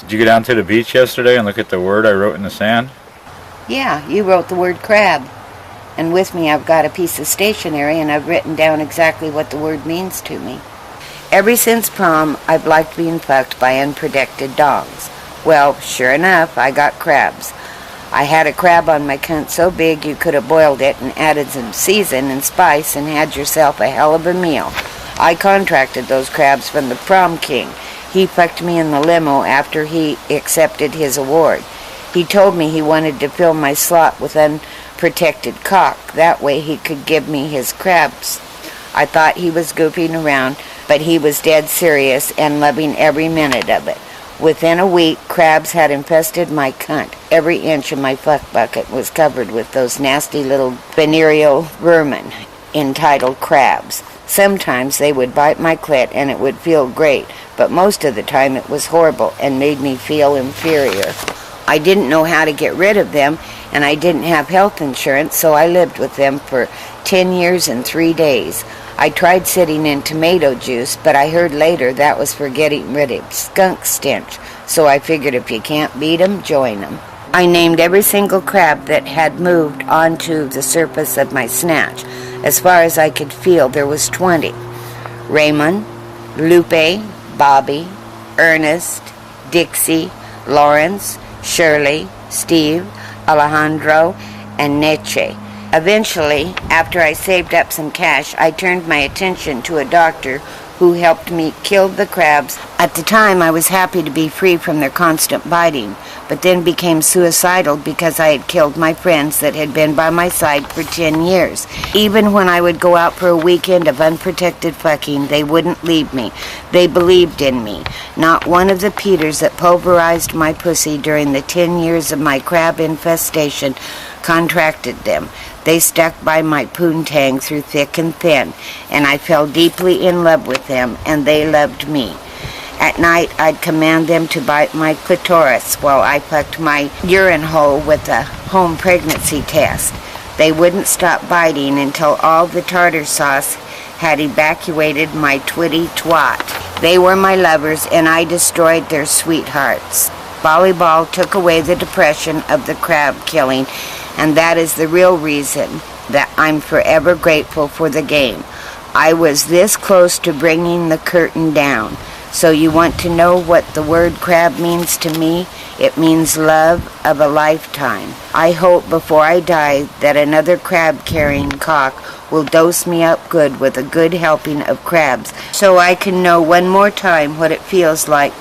Did you go down to the beach yesterday and look at the word I wrote in the sand? Yeah, you wrote the word crab. And with me I've got a piece of stationery and I've written down exactly what the word means to me. Ever since prom, I've liked being fucked by unprotected dogs. Well, sure enough, I got crabs. I had a crab on my cunt so big you could have boiled it and added some season and spice and had yourself a hell of a meal. I contracted those crabs from the prom king. He fucked me in the limo after he accepted his award. He told me he wanted to fill my slot with unprotected cock. That way he could give me his crabs. I thought he was goofing around, but he was dead serious and loving every minute of it. Within a week, crabs had infested my cunt. Every inch of my fuck bucket was covered with those nasty little venereal vermin entitled crabs. Sometimes they would bite my clit and it would feel great, but most of the time it was horrible and made me feel inferior. I didn't know how to get rid of them, and I didn't have health insurance, so I lived with them for 10 years and 3 days. I tried sitting in tomato juice, but I heard later that was for getting rid of skunk stench, so I figured if you can't beat 'em, join 'em. I named every single crab that had moved onto the surface of my snatch. As far as I could feel, there was 20. Raymond, Lupe, Bobby, Ernest, Dixie, Lawrence, Shirley, Steve, Alejandro, and Neche. Eventually, after I saved up some cash, I turned my attention to a doctor who helped me kill the crabs. At the time, I was happy to be free from their constant biting, but then became suicidal because I had killed my friends that had been by my side for 10 years. Even when I would go out for a weekend of unprotected fucking, they wouldn't leave me. They believed in me. Not one of the Peters that pulverized my pussy during the 10 years of my crab infestation contracted them. They stuck by my poontang through thick and thin, and I fell deeply in love with them, and they loved me. At night, I'd command them to bite my clitoris while I fucked my urine hole with a home pregnancy test. They wouldn't stop biting until all the tartar sauce had evacuated my twitty twat. They were my lovers, and I destroyed their sweethearts. Volleyball took away the depression of the crab killing, and that is the real reason that I'm forever grateful for the game. I was this close to bringing the curtain down. So you want to know what the word crab means to me? It means love of a lifetime. I hope before I die that another crab-carrying cock will dose me up good with a good helping of crabs so I can know one more time what it feels like